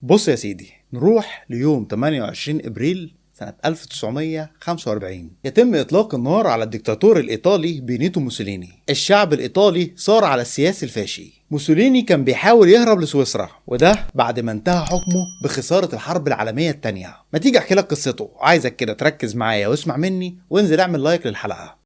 بص يا سيدي، نروح ليوم 28 ابريل سنة 1945. يتم إطلاق النار على الدكتاتور الإيطالي بينيتو موسوليني. الشعب الإيطالي صار على السياسي الفاشي. موسوليني كان بيحاول يهرب لسويسرا، وده بعد ما انتهى حكمه بخسارة الحرب العالمية التانية. ما تيجي أحكي لك قصته، عايزك كده تركز معايا واسمع مني وانزل اعمل لايك للحلقة.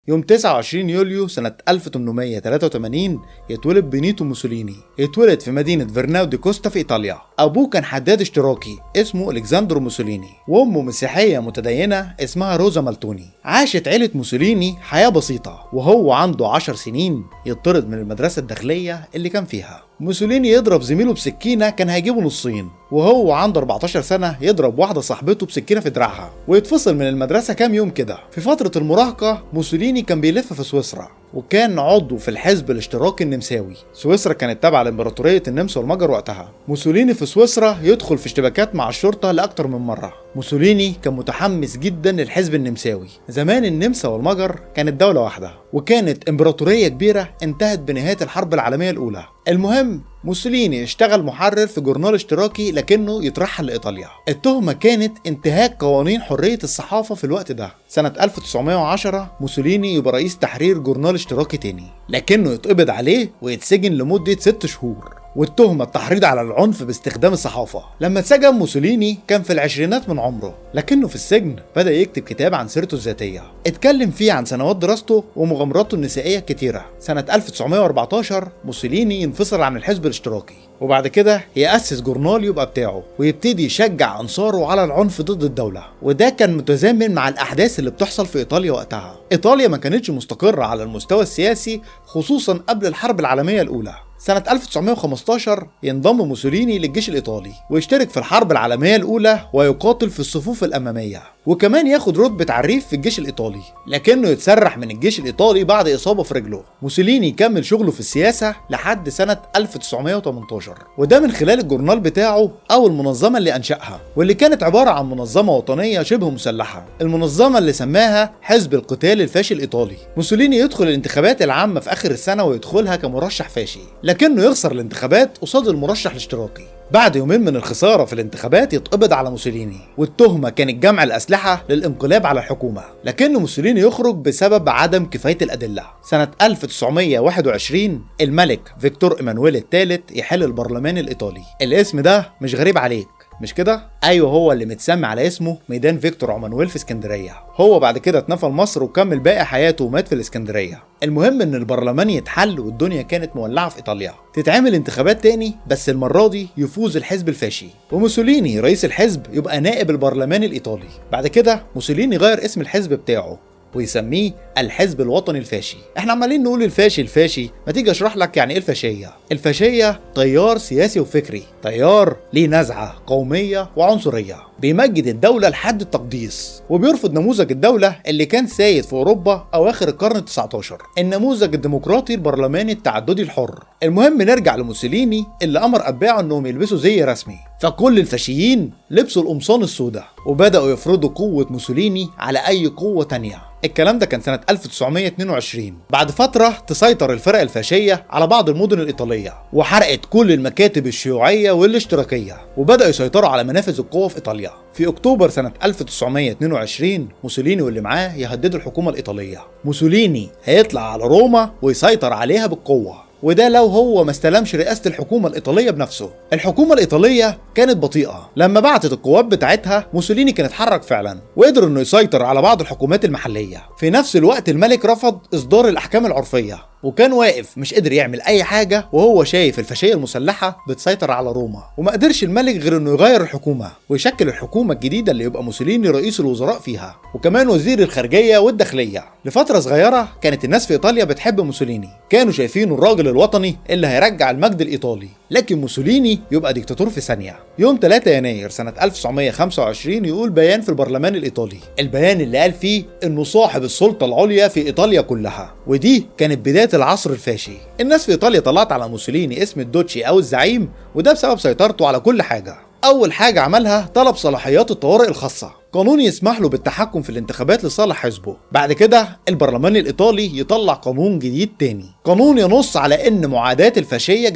يوم 29 يوليو سنة 1883 يتولد بينيتو موسوليني. يتولد في مدينة فرناو دي كوستا في إيطاليا. أبوه كان حداد اشتراكي اسمه ألكساندرو موسوليني، وأمه مسيحية متدينة اسمها روزا مالتوني. عاشت عيلة موسوليني حياة بسيطة، وهو عنده 10 سنين يطرد من المدرسة الداخلية اللي كان فيها. موسوليني يضرب زميله بسكينة كان هيجيبه نصين، وهو عنده 14 سنة يضرب واحدة صاحبته بسكينة في دراعها ويتفصل من المدرسة كام يوم كده. في فترة المراهقة موسوليني كان بيلف في سويسرا، وكان عضو في الحزب الاشتراكي النمساوي. سويسرا كانت تابعة لإمبراطورية النمسا والمجر وقتها. موسوليني في سويسرا يدخل في اشتباكات مع الشرطة لأكتر من مرة. موسوليني كان متحمس جدا للحزب النمساوي. زمان النمسا والمجر كانت دولة واحدة، وكانت إمبراطورية كبيرة انتهت بنهاية الحرب العالمية الأولى. المهم موسوليني اشتغل محرر في جورنال اشتراكي لكنه يترحل لإيطاليا. التهمة كانت انتهاك قوانين حرية الصحافة في الوقت ده. سنة 1910 موسوليني يبقى رئيس تحرير جورنال اشتراكي تاني، لكنه يتقبض عليه ويتسجن لمدة 6 شهور، والتهمة التحريض على العنف باستخدام الصحافة. لما اتسجن موسوليني كان في العشرينات من عمره، لكنه في السجن بدأ يكتب كتاب عن سيرته الذاتية اتكلم فيه عن سنوات دراسته ومغامراته النسائية الكتيرة. سنة 1914 موسوليني ينفصل عن الحزب الاشتراكي، وبعد كده يأسس جورنال يبقى بتاعه ويبتدي يشجع أنصاره على العنف ضد الدولة. وده كان متزامن مع الأحداث اللي بتحصل في إيطاليا وقتها. إيطاليا ما كانتش مستقرة على المستوى السياسي، خصوصا قبل الحرب العالمية الأولى. سنة 1915 ينضم موسوليني للجيش الإيطالي ويشترك في الحرب العالمية الأولى ويقاتل في الصفوف الأمامية، وكمان ياخد رتبة عريف في الجيش الإيطالي، لكنه يتسرح من الجيش الإيطالي بعد إصابة في رجله. موسوليني كمل شغله في السياسة لحد سنة 1918، وده من خلال الجورنال بتاعه أو المنظمة اللي أنشأها، واللي كانت عبارة عن منظمة وطنية شبه مسلحة، المنظمة اللي سماها حزب القتال الفاشي الإيطالي. موسوليني يدخل الانتخابات العامة في آخر السنة ويدخلها كمرشح فاشي، لكنه يخسر الانتخابات قصاد المرشح الاشتراكي. بعد يومين من الخسارة في الانتخابات يتقبض على موسوليني، والتهمة كانت جمع الأسلحة للانقلاب على الحكومة، لكن موسوليني يخرج بسبب عدم كفاية الأدلة. سنة 1921 الملك فيكتور إيمانويل الثالث يحل البرلمان الإيطالي. الاسم ده مش غريب عليك، مش كده؟ ايوه، هو اللي متسمى على اسمه ميدان فيكتور عمانويل في اسكندريه. هو بعد كده اتنفى لمصر وكمل باقي حياته ومات في الاسكندريه. المهم ان البرلمان يتحل والدنيا كانت مولعه في ايطاليا. تتعمل انتخابات تاني، بس المره دي يفوز الحزب الفاشي، وموسوليني رئيس الحزب يبقى نائب البرلمان الايطالي. بعد كده موسوليني غير اسم الحزب بتاعه ويسميه الحزب الوطني الفاشي. احنا عمالين نقول الفاشي، ما تيجي اشرح لك يعني ايه الفاشيه. الفاشيه تيار سياسي وفكري، تيار ليه نزعه قوميه وعنصريه، بيمجد الدوله لحد التقديس، وبيرفض نموذج الدوله اللي كان سايد في اوروبا اواخر القرن ال19، النموذج الديمقراطي البرلماني التعددي الحر. المهم نرجع لموسوليني اللي امر اتباعه انهم يلبسوا زي رسمي، فكل الفاشيين لبسوا القمصان السوداء وبداوا يفرضوا قوه موسوليني على اي قوه تانية. الكلام ده كان سنة 1922. بعد فترة تسيطر الفرق الفاشية على بعض المدن الإيطالية وحرقت كل المكاتب الشيوعية والاشتراكية، وبدأوا يسيطروا على منافذ القوة في إيطاليا. في أكتوبر سنة 1922 موسوليني واللي معاه يهددوا الحكومة الإيطالية. موسوليني هيطلع على روما ويسيطر عليها بالقوة، وده لو هو ما استلمش رئاسة الحكومة الإيطالية بنفسه. الحكومة الإيطالية كانت بطيئة. لما بعتت القوات بتاعتها موسوليني كان اتحرك فعلا وقدر انه يسيطر على بعض الحكومات المحلية. في نفس الوقت الملك رفض إصدار الأحكام العرفية، وكان واقف مش قادر يعمل أي حاجة وهو شايف الفاشية المسلحة بتسيطر على روما. وما قدرش الملك غير انه يغير الحكومة ويشكل الحكومة الجديدة اللي يبقى موسوليني رئيس الوزراء فيها، وكمان وزير الخارجية والداخلية. لفترة صغيرة كانت الناس في إيطاليا بتحب موسوليني، كانوا شايفينه الراجل الوطني اللي هيرجع المجد الإيطالي، لكن موسوليني يبقى ديكتاتور في ثانية. يوم 3 يناير سنة 1925 يقول بيان في البرلمان الإيطالي، البيان اللي قال فيه إنه صاحب السلطة العليا في إيطاليا كلها، ودي كانت بداية العصر الفاشي. الناس في إيطاليا طلعت على موسوليني اسم الدوتشي أو الزعيم، وده بسبب سيطرته على كل حاجة. أول حاجة عملها طلب صلاحيات الطوارئ الخاصة، قانون يسمح له بالتحكم في الانتخابات لصالح حزبه. بعد كده البرلمان الإيطالي يطلع قانون جديد تاني، قانون ينص على إن معاداة الفاشية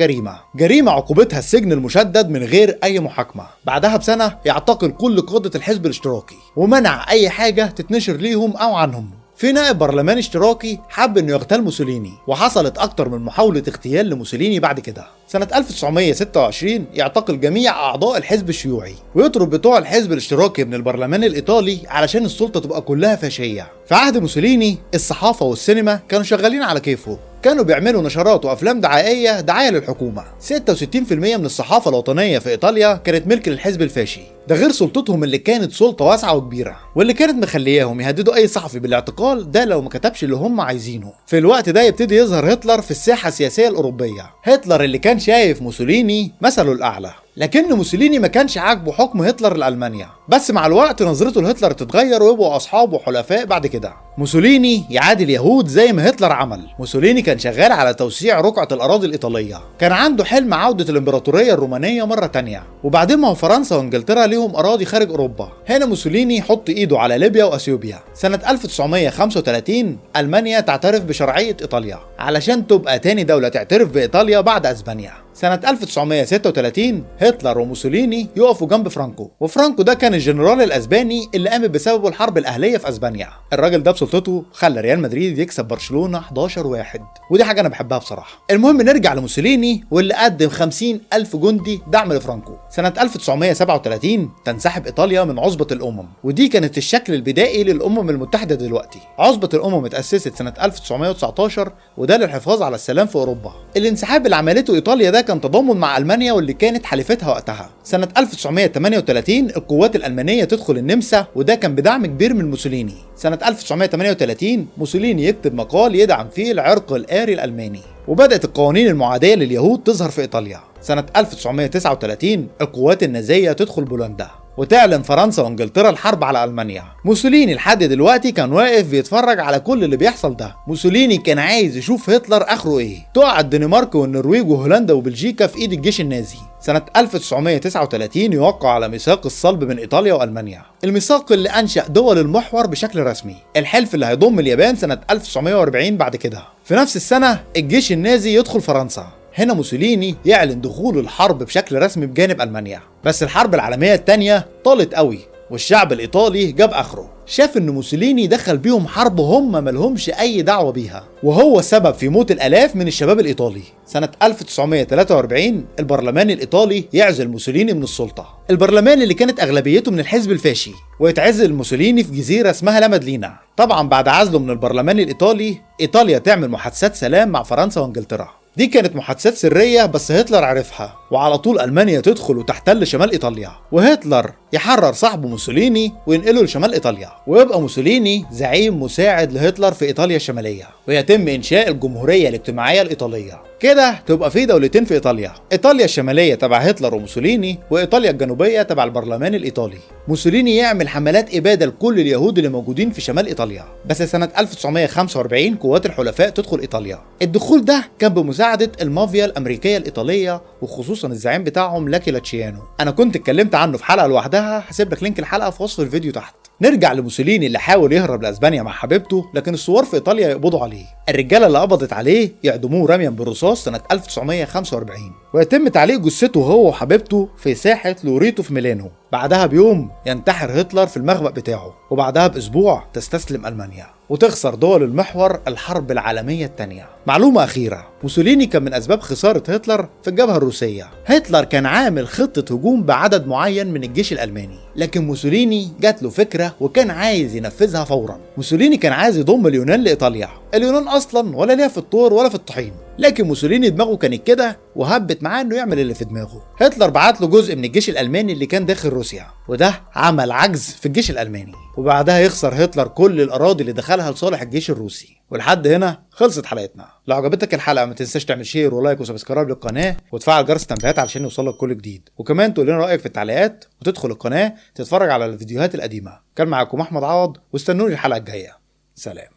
جريمة عقوبتها السجن المشدد من غير أي محاكمة. بعدها بسنة يعتقل كل قادة الحزب الاشتراكي ومنع أي حاجة تتنشر ليهم أو عنهم. في نائب برلماني اشتراكي حب انه يغتال موسوليني، وحصلت اكتر من محاولة اغتيال لموسوليني. بعد كده سنة 1926 يعتقل جميع اعضاء الحزب الشيوعي ويطرد بتوع الحزب الاشتراكي من البرلمان الايطالي علشان السلطة تبقى كلها فاشية. في عهد موسوليني الصحافة والسينما كانوا شغالين على كيفه، كانوا بيعملوا نشرات وافلام دعائيه للحكومه. 66% من الصحافه الوطنيه في ايطاليا كانت ملك للحزب الفاشي، ده غير سلطتهم اللي كانت سلطه واسعه وكبيره، واللي كانت مخلياهم يهددوا اي صحفي بالاعتقال ده لو ما كتبش اللي هم عايزينه. في الوقت ده يبتدي يظهر هتلر في الساحه السياسيه الاوروبيه، هتلر اللي كان شايف موسوليني مثله الاعلى. لكن موسوليني ما كانش عاجبه حكم هتلر لألمانيا، بس مع الوقت نظرته لهتلر تتغير ويبقوا اصحاب وحلفاء. بعد كده موسوليني يعادي اليهود زي ما هتلر عمل. موسوليني كان شغال على توسيع رقعة الأراضي الإيطالية، كان عنده حلم عودة الإمبراطورية الرومانية مرة تانية، وبعدين ما هو فرنسا وإنجلترا ليهم أراضي خارج أوروبا. هنا موسوليني يحط إيده على ليبيا وأثيوبيا. سنة 1935 ألمانيا تعترف بشرعية إيطاليا علشان تبقى تاني دولة تعترف بإيطاليا بعد أسبانيا. سنة 1936 هتلر وموسوليني يقفوا جنب فرانكو، وفرانكو ده كان الجنرال الاسباني اللي قامت بسببه الحرب الاهليه في اسبانيا. الراجل ده بسلطته خلى ريال مدريد يكسب برشلونه 11-1، ودي حاجه انا بحبها بصراحه. المهم نرجع لموسوليني واللي قدم 50,000 جندي دعم لفرانكو. سنة 1937 تنسحب ايطاليا من عصبة الامم، ودي كانت الشكل البدائي للامم المتحدة دلوقتي. عصبة الامم اتأسست سنة 1919 وده للحفاظ على السلام في اوروبا. الانسحاب اللي عملته ايطاليا ده كان تضامن مع المانيا واللي كانت حليفتها وقتها. سنة 1938 القوات الألمانية تدخل النمسا وده كان بدعم كبير من موسوليني. سنة 1938 موسوليني يكتب مقال يدعم فيه العرق الآري الألماني، وبدأت القوانين المعادية لليهود تظهر في إيطاليا. سنة 1939 القوات النازية تدخل بولندا، وتعلن فرنسا وانجلترا الحرب على ألمانيا. موسوليني لحد دلوقتي كان واقف بيتفرج على كل اللي بيحصل ده. موسوليني كان عايز يشوف هتلر آخره إيه. تقع الدنمارك والنرويج وهولندا وبلجيكا في إيد الجيش النازي. سنة 1939 يوقع على ميثاق الصلب بين إيطاليا وألمانيا، الميثاق اللي أنشأ دول المحور بشكل رسمي، الحلف اللي هيضم اليابان سنة 1940. بعد كده في نفس السنة الجيش النازي يدخل فرنسا. هنا موسوليني يعلن دخول الحرب بشكل رسمي بجانب ألمانيا. بس الحرب العالمية الثانية طالت قوي والشعب الإيطالي جاب آخره، شاف إن موسوليني دخل بيهم حرب هم ملهمش أي دعوة بيها، وهو سبب في موت الآلاف من الشباب الإيطالي. سنة 1943 البرلمان الإيطالي يعزل موسوليني من السلطة، البرلمان اللي كانت أغلبيته من الحزب الفاشي، ويتعزل موسوليني في جزيرة اسمها لا مادلينا. طبعا بعد عزله من البرلمان الإيطالي إيطاليا تعمل محادثات سلام مع فرنسا وإنجلترا. دي كانت محادثات سرية بس هتلر عرفها، وعلى طول ألمانيا تدخل وتحتل شمال إيطاليا، وهتلر يحرر صاحبه موسوليني وينقله لشمال إيطاليا، ويبقى موسوليني زعيم مساعد لهتلر في إيطاليا الشمالية، ويتم إنشاء الجمهورية الاجتماعية الإيطالية. كده تبقى في دولتين في إيطاليا، إيطاليا الشمالية تبع هتلر وموسوليني، وإيطاليا الجنوبية تبع البرلمان الإيطالي. موسوليني يعمل حملات إبادة لكل اليهود اللي موجودين في شمال إيطاليا، بس سنة 1945 قوات الحلفاء تدخل إيطاليا. الدخول ده كان بمساعدة المافيا الأمريكية الإيطالية وخصوصا الزعيم بتاعهم لاكي لاتشيانو. أنا كنت اتكلمت عنه في حلقة لوحدها، هسيب لك لينك الحلقة في وصف الفيديو تحت. نرجع لموسوليني اللي حاول يهرب لاسبانيا مع حبيبته، لكن الثوار في ايطاليا يقبضوا عليه. الرجاله اللي قبضت عليه يعدموه رميا بالرصاص سنه 1945، ويتم تعليق جثته هو وحبيبته في ساحه لوريتو في ميلانو. بعدها بيوم ينتحر هتلر في المخبأ بتاعه، وبعدها باسبوع تستسلم المانيا وتخسر دول المحور الحرب العالميه الثانيه. معلومه اخيره، موسوليني كان من اسباب خساره هتلر في الجبهه الروسيه. هتلر كان عامل خطه هجوم بعدد معين من الجيش الالماني، لكن موسوليني جات له فكره وكان عايز ينفذها فورا. موسوليني كان عايز يضم اليونان لايطاليا، اليونان اصلا ولا ليها في الطور ولا في الطحين، لكن موسوليني دماغه كانت كده وهبت معاه انه يعمل اللي في دماغه. هتلر بعت له جزء من الجيش الالماني اللي كان داخل روسيا، وده عمل عجز في الجيش الالماني، وبعدها يخسر هتلر كل الاراضي اللي دخلها لصالح الجيش الروسي. ولحد هنا خلصت حلقتنا. لو عجبتك الحلقه ما تنساش تعمل شير ولايك وسبسكرايب للقناه وتفعل جرس التنبيهات علشان يوصلك كل جديد، وكمان تقول لنا رايك في التعليقات وتدخل القناه تتفرج على الفيديوهات القديمه. كان معاكم احمد عوض، واستنوني الحلقه الجايه. سلام.